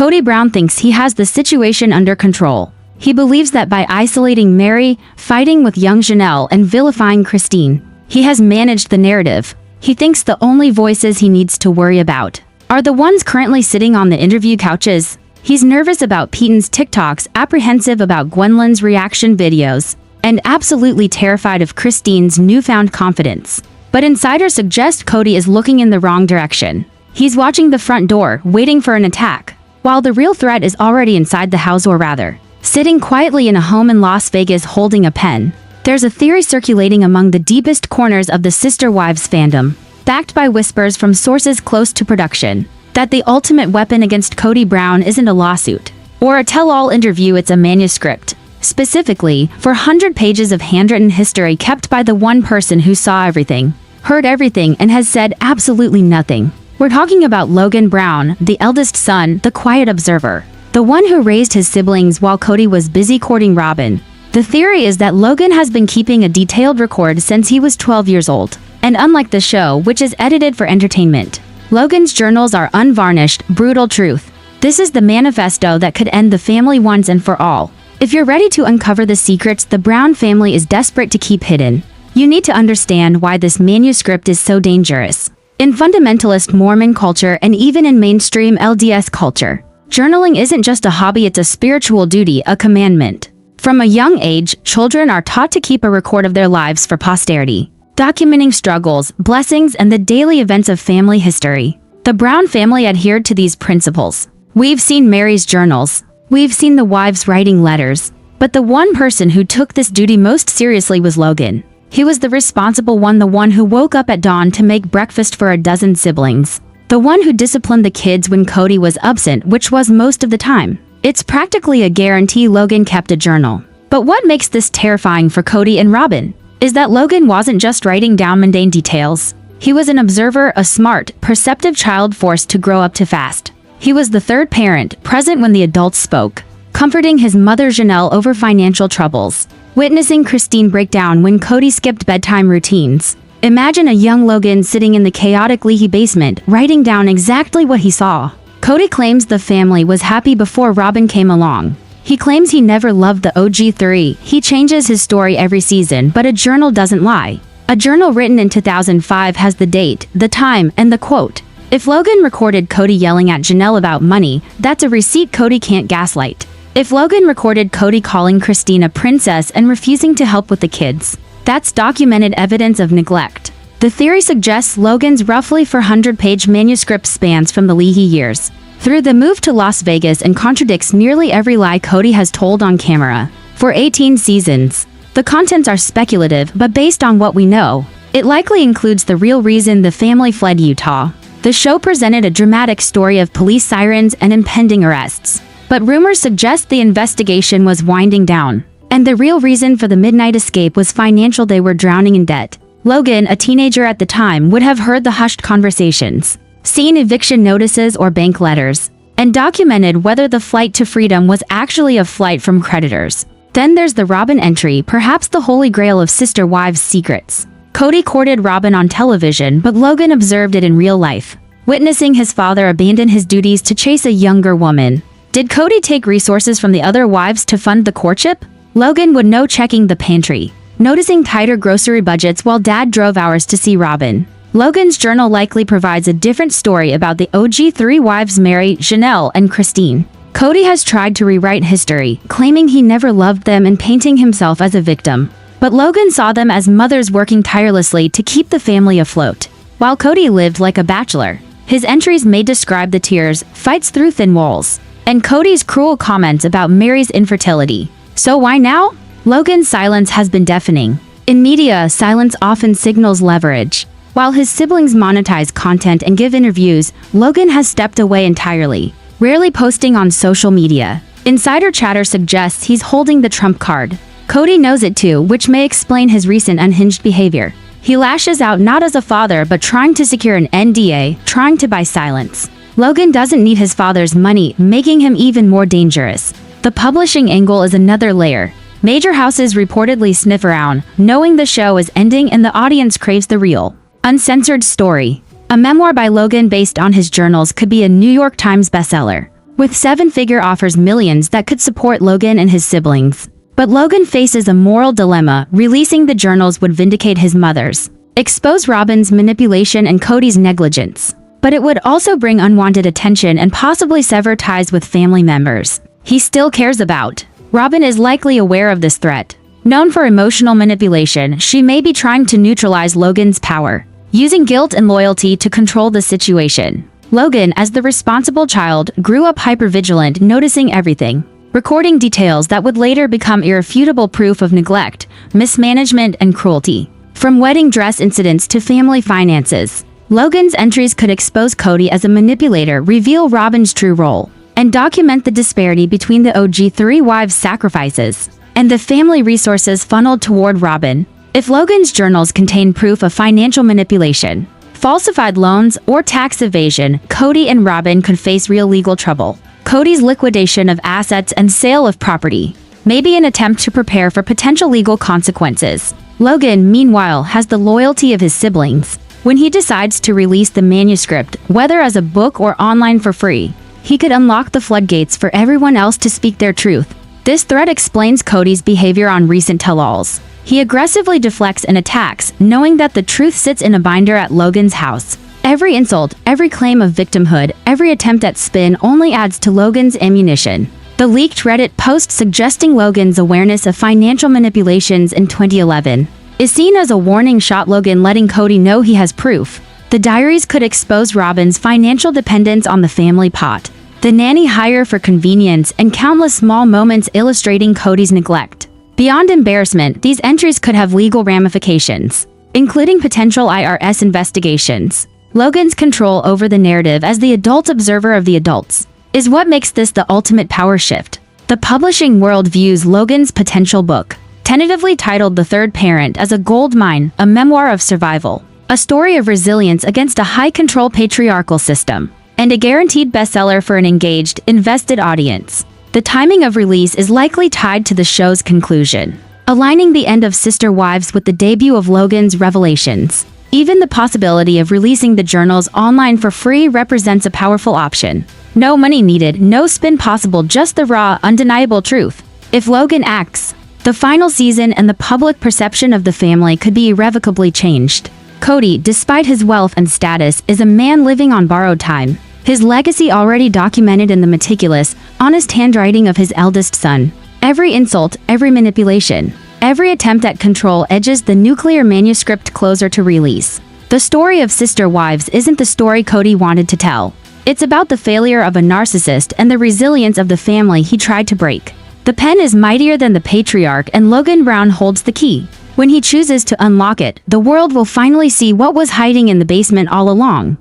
Kody Brown thinks he has the situation under control. He believes that by isolating Meri, fighting with young Janelle, and vilifying Christine, he has managed the narrative. He thinks the only voices he needs to worry about are the ones currently sitting on the interview couches. He's nervous about Peyton's TikToks, apprehensive about Gwendolyn's reaction videos, and absolutely terrified of Christine's newfound confidence. But insiders suggest Kody is looking in the wrong direction. He's watching the front door, waiting for an attack, while the real threat is already inside the house, or rather, sitting quietly in a home in Las Vegas holding a pen. There's a theory circulating among the deepest corners of the Sister Wives fandom, backed by whispers from sources close to production, that the ultimate weapon against Kody Brown isn't a lawsuit or a tell-all interview, it's a manuscript. Specifically, 400 pages of handwritten history kept by the one person who saw everything, heard everything, and has said absolutely nothing. We're talking about Logan Brown, the eldest son, the quiet observer, the one who raised his siblings while Kody was busy courting Robyn. The theory is that Logan has been keeping a detailed record since he was 12 years old. And unlike the show, which is edited for entertainment, Logan's journals are unvarnished, brutal truth. This is the manifesto that could end the family once and for all. If you're ready to uncover the secrets the Brown family is desperate to keep hidden, you need to understand why this manuscript is so dangerous. In fundamentalist Mormon culture and even in mainstream LDS culture, journaling isn't just a hobby, it's a spiritual duty, a commandment. From a young age, children are taught to keep a record of their lives for posterity, documenting struggles, blessings, and the daily events of family history. The Brown family adhered to these principles. We've seen Meri's journals. We've seen the wives writing letters. But the one person who took this duty most seriously was Logan. He was the responsible one, the one who woke up at dawn to make breakfast for a dozen siblings. The one who disciplined the kids when Kody was absent, which was most of the time. It's practically a guarantee Logan kept a journal. But what makes this terrifying for Kody and Robyn is that Logan wasn't just writing down mundane details. He was an observer, a smart, perceptive child forced to grow up too fast. He was the third parent, present when the adults spoke, comforting his mother Janelle over financial troubles, witnessing Christine break down when Kody skipped bedtime routines. Imagine a young Logan sitting in the chaotic Leahy basement, writing down exactly what he saw. Kody claims the family was happy before Robyn came along. He claims he never loved the OG3. He changes his story every season, but a journal doesn't lie. A journal written in 2005 has the date, the time, and the quote. If Logan recorded Kody yelling at Janelle about money, that's a receipt Kody can't gaslight. If Logan recorded Kody calling Christine a princess and refusing to help with the kids, that's documented evidence of neglect. The theory suggests Logan's roughly 400-page manuscript spans from the Leahy years through the move to Las Vegas and contradicts nearly every lie Kody has told on camera. For 18 seasons, the contents are speculative, but based on what we know, it likely includes the real reason the family fled Utah. The show presented a dramatic story of police sirens and impending arrests, but rumors suggest the investigation was winding down, and the real reason for the midnight escape was financial. They were drowning in debt. Logan, a teenager at the time, would have heard the hushed conversations, seen eviction notices or bank letters, and documented whether the flight to freedom was actually a flight from creditors. Then there's the Robyn entry, perhaps the holy grail of Sister Wives secrets. Kody courted Robyn on television, but Logan observed it in real life, witnessing his father abandon his duties to chase a younger woman. Did Kody take resources from the other wives to fund the courtship? Logan would know, checking the pantry, noticing tighter grocery budgets while Dad drove hours to see Robyn. Logan's journal likely provides a different story about the OG3 wives, Meri, Janelle, and Christine. Kody has tried to rewrite history, claiming he never loved them and painting himself as a victim. But Logan saw them as mothers working tirelessly to keep the family afloat, while Kody lived like a bachelor. His entries may describe the tears, fights through thin walls, and Kody's cruel comments about Meri's infertility. So why now? Logan's silence has been deafening. In media, silence often signals leverage. While his siblings monetize content and give interviews, Logan has stepped away entirely, rarely posting on social media. Insider chatter suggests he's holding the trump card. Kody knows it too, which may explain his recent unhinged behavior. He lashes out not as a father but trying to secure an NDA, trying to buy silence. Logan doesn't need his father's money, making him even more dangerous. The publishing angle is another layer. Major houses reportedly sniff around, knowing the show is ending and the audience craves the real, uncensored story. A memoir by Logan based on his journals could be a New York Times bestseller. with seven-figure offers millions that could support Logan and his siblings. But Logan faces a moral dilemma. Releasing the journals would vindicate his mother's, expose Robyn's manipulation and Kody's negligence. But it would also bring unwanted attention and possibly sever ties with family members he still cares about. Robyn is likely aware of this threat. Known for emotional manipulation, she may be trying to neutralize Logan's power, using guilt and loyalty to control the situation. Logan, as the responsible child, grew up hypervigilant, noticing everything, recording details that would later become irrefutable proof of neglect, mismanagement, and cruelty. From wedding dress incidents to family finances, Logan's entries could expose Kody as a manipulator, reveal Robyn's true role, and document the disparity between the OG3 wives' sacrifices and the family resources funneled toward Robyn. If Logan's journals contain proof of financial manipulation, falsified loans, or tax evasion, Kody and Robyn could face real legal trouble. Kody's liquidation of assets and sale of property may be an attempt to prepare for potential legal consequences. Logan, meanwhile, has the loyalty of his siblings. When he decides to release the manuscript, whether as a book or online for free, he could unlock the floodgates for everyone else to speak their truth. This threat explains Kody's behavior on recent tell-alls. He aggressively deflects and attacks, knowing that the truth sits in a binder at Logan's house. Every insult, every claim of victimhood, every attempt at spin only adds to Logan's ammunition. The leaked Reddit post suggesting Logan's awareness of financial manipulations in 2011 is seen as a warning shot, Logan letting Kody know he has proof. The diaries could expose Robyn's financial dependence on the family pot, the nanny hire for convenience, and countless small moments illustrating Kody's neglect. Beyond embarrassment, these entries could have legal ramifications, including potential IRS investigations. Logan's control over the narrative as the adult observer of the adults is what makes this the ultimate power shift. The publishing world views Logan's potential book, tentatively titled The Third Parent, as a gold mine, a memoir of survival, a story of resilience against a high-control patriarchal system, and a guaranteed bestseller for an engaged, invested audience. The timing of release is likely tied to the show's conclusion, aligning the end of Sister Wives with the debut of Logan's revelations. Even the possibility of releasing the journals online for free represents a powerful option. No money needed, no spin possible, just the raw, undeniable truth. If Logan acts, the final season and the public perception of the family could be irrevocably changed. Kody, despite his wealth and status, is a man living on borrowed time. His legacy already documented in the meticulous, honest handwriting of his eldest son. Every insult, every manipulation, every attempt at control edges the nuclear manuscript closer to release. The story of Sister Wives isn't the story Kody wanted to tell. It's about the failure of a narcissist and the resilience of the family he tried to break. The pen is mightier than the patriarch, and Logan Brown holds the key. When he chooses to unlock it, the world will finally see what was hiding in the basement all along.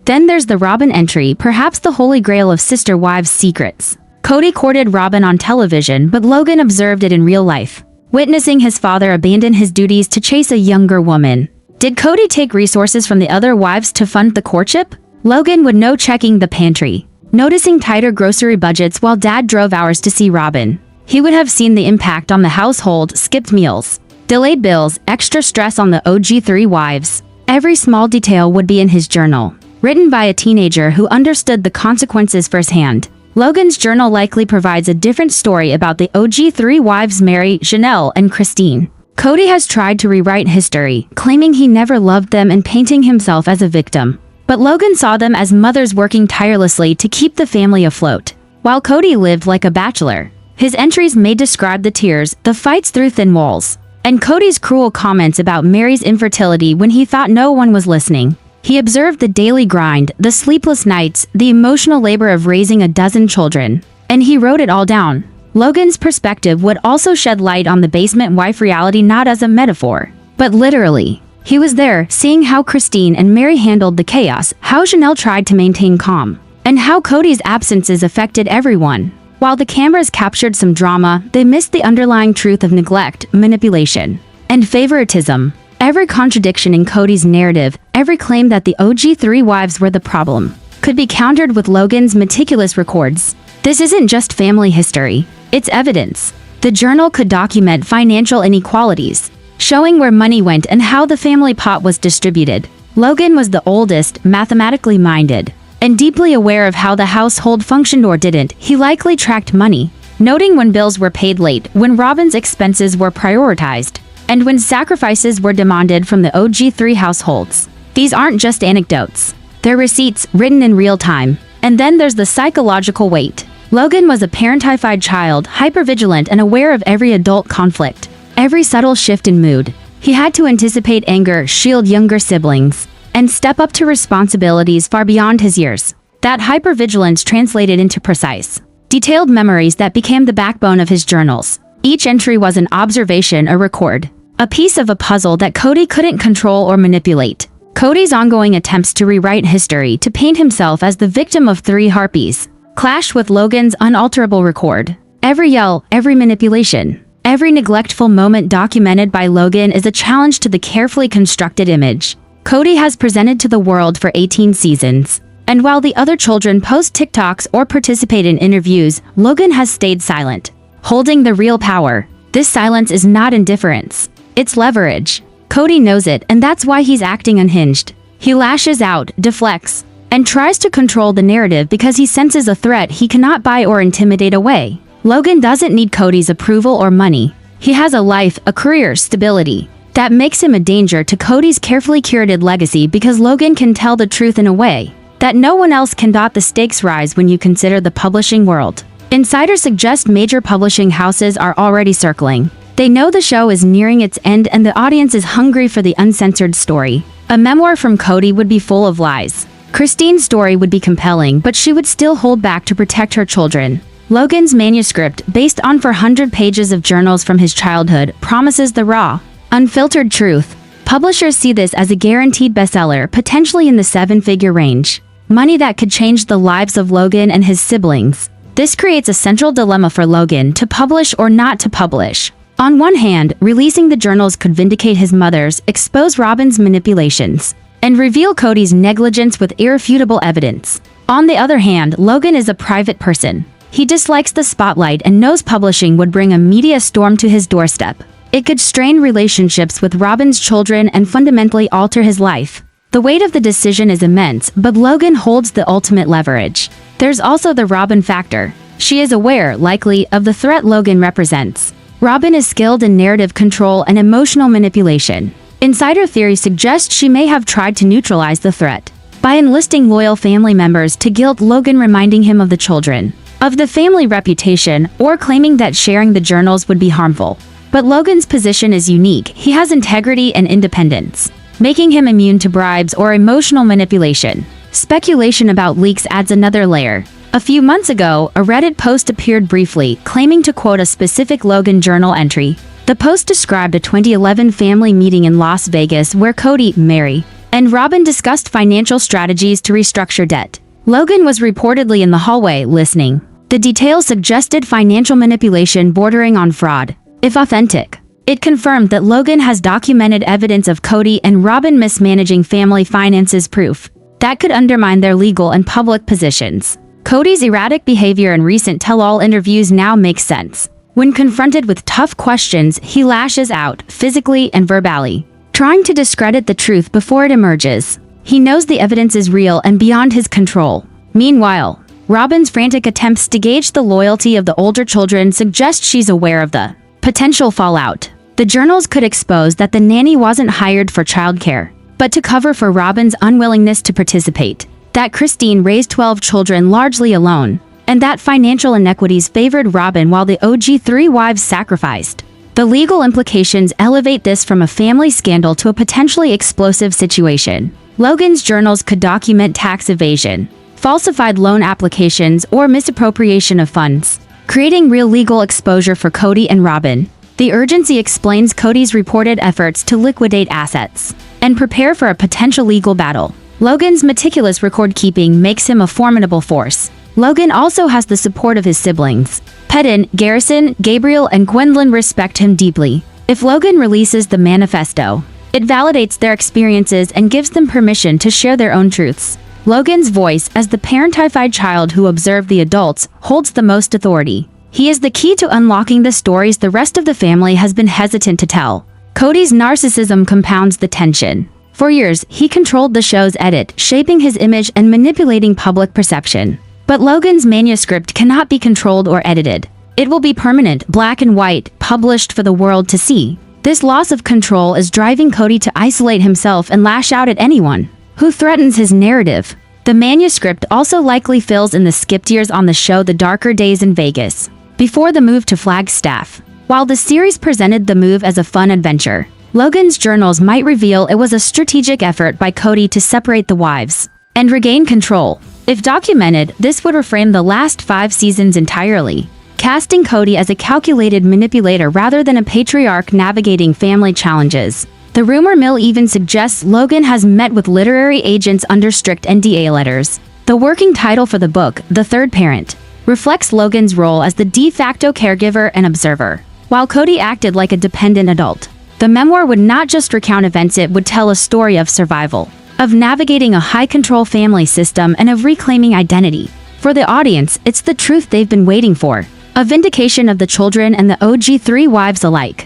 Then there's the Robyn entry, perhaps the holy grail of Sister Wives' secrets. Kody courted Robyn on television, but Logan observed it in real life, witnessing his father abandon his duties to chase a younger woman. Did Kody take resources from the other wives to fund the courtship? Logan would know, checking the pantry, noticing tighter grocery budgets while Dad drove hours to see Robyn. He would have seen the impact on the household: skipped meals, delayed bills, extra stress on the OG3 wives. Every small detail would be in his journal, written by a teenager who understood the consequences firsthand. Logan's journal likely provides a different story about the OG3 wives, Mary, Janelle, and Christine. Kody has tried to rewrite history, claiming he never loved them and painting himself as a victim. But Logan saw them as mothers working tirelessly to keep the family afloat, while Kody lived like a bachelor. His entries may describe the tears, the fights through thin walls, and Kody's cruel comments about Mary's infertility when he thought no one was listening. He observed the daily grind, the sleepless nights, the emotional labor of raising a dozen children, and he wrote it all down. Logan's perspective would also shed light on the basement wife reality, not as a metaphor, but literally. He was there, seeing how Christine and Mary handled the chaos, how Janelle tried to maintain calm, and how Kody's absences affected everyone. While the cameras captured some drama, they missed the underlying truth of neglect, manipulation, and favoritism. Every contradiction in Kody's narrative, every claim that the OG3 wives were the problem, could be countered with Logan's meticulous records. This isn't just family history, it's evidence. The journal could document financial inequalities, showing where money went and how the family pot was distributed. Logan was the oldest, mathematically minded, And deeply aware of how the household functioned or didn't, he likely tracked money, noting when bills were paid late, when Robyn's expenses were prioritized, and when sacrifices were demanded from the OG3 households. These aren't just anecdotes. They're receipts written in real time. And then there's the psychological weight. Logan was a parentified child, hypervigilant and aware of every adult conflict, every subtle shift in mood. He had to anticipate anger, shield younger siblings, and step up to responsibilities far beyond his years. That hypervigilance translated into precise, detailed memories that became the backbone of his journals. Each entry was an observation, a record, a piece of a puzzle that Kody couldn't control or manipulate. Kody's ongoing attempts to rewrite history, to paint himself as the victim of 3 harpies, clashed with Logan's unalterable record. Every yell, every manipulation, every neglectful moment documented by Logan is a challenge to the carefully constructed image Kody has presented to the world for 18 seasons. And while the other children post TikToks or participate in interviews, Logan has stayed silent, holding the real power. This silence is not indifference. It's leverage. Kody knows it, and that's why he's acting unhinged. He lashes out, deflects, and tries to control the narrative because he senses a threat he cannot buy or intimidate away. Logan doesn't need Kody's approval or money. He has a life, a career, stability. That makes him a danger to Kody's carefully curated legacy because Logan can tell the truth in a way that no one else can. The stakes rise when you consider the publishing world. Insiders suggest major publishing houses are already circling. They know the show is nearing its end and the audience is hungry for the uncensored story. A memoir from Kody would be full of lies. Christine's story would be compelling, but she would still hold back to protect her children. Logan's manuscript, based on 400 pages of journals from his childhood, promises the raw, unfiltered truth. Publishers see this as a guaranteed bestseller, potentially in the 7-figure range. Money that could change the lives of Logan and his siblings. This creates a central dilemma for Logan: to publish or not to publish. On one hand, releasing the journals could vindicate his mother's, expose Robyn's manipulations, and reveal Kody's negligence with irrefutable evidence. On the other hand, Logan is a private person. He dislikes the spotlight and knows publishing would bring a media storm to his doorstep. It could strain relationships with Robyn's children and fundamentally alter his life. The weight of the decision is immense, but Logan holds the ultimate leverage. There's also the Robyn factor. She is aware, likely, of the threat Logan represents. Robyn is skilled in narrative control and emotional manipulation. Insider theory suggests she may have tried to neutralize the threat by enlisting loyal family members to guilt Logan, reminding him of the children, of the family reputation, or claiming that sharing the journals would be harmful. But Logan's position is unique. He has integrity and independence, making him immune to bribes or emotional manipulation. Speculation about leaks adds another layer. A few months ago, a Reddit post appeared briefly, claiming to quote a specific Logan journal entry. The post described a 2011 family meeting in Las Vegas where Kody, Mary, and Robyn discussed financial strategies to restructure debt. Logan was reportedly in the hallway, listening. The details suggested financial manipulation bordering on fraud. If authentic, it confirmed that Logan has documented evidence of Kody and Robyn mismanaging family finances, proof that could undermine their legal and public positions. Kody's erratic behavior in recent tell-all interviews now makes sense. When confronted with tough questions, he lashes out, physically and verbally, trying to discredit the truth before it emerges. He knows the evidence is real and beyond his control. Meanwhile, Robyn's frantic attempts to gauge the loyalty of the older children suggest she's aware of the potential fallout. The journals could expose that the nanny wasn't hired for childcare, but to cover for Robyn's unwillingness to participate. That Christine raised 12 children largely alone, and that financial inequities favored Robyn while the OG3 wives sacrificed. The legal implications elevate this from a family scandal to a potentially explosive situation. Logan's journals could document tax evasion, falsified loan applications, or misappropriation of funds, creating real legal exposure for Kody and Robyn. The urgency explains Kody's reported efforts to liquidate assets and prepare for a potential legal battle. Logan's meticulous record-keeping makes him a formidable force. Logan also has the support of his siblings. Pedon, Garrison, Gabriel, and Gwendolyn respect him deeply. If Logan releases the manifesto, it validates their experiences and gives them permission to share their own truths. Logan's voice, as the parentified child who observed the adults, holds the most authority. He is the key to unlocking the stories the rest of the family has been hesitant to tell. Kody's narcissism compounds the tension. For years, he controlled the show's edit, shaping his image and manipulating public perception. But Logan's manuscript cannot be controlled or edited. It will be permanent, black and white, published for the world to see. This loss of control is driving Kody to isolate himself and lash out at anyone who threatens his narrative. The manuscript also likely fills in the skipped years on the show The Darker Days in Vegas, before the move to Flagstaff. While the series presented the move as a fun adventure, Logan's journals might reveal it was a strategic effort by Kody to separate the wives and regain control. If documented, this would reframe the last 5 seasons entirely, casting Kody as a calculated manipulator rather than a patriarch navigating family challenges. The rumor mill even suggests Logan has met with literary agents under strict NDA letters. The working title for the book, The Third Parent, reflects Logan's role as the de facto caregiver and observer, while Kody acted like a dependent adult. The memoir would not just recount events, it would tell a story of survival, of navigating a high-control family system, and of reclaiming identity. For the audience, it's the truth they've been waiting for, a vindication of the children and the OG 3 wives alike.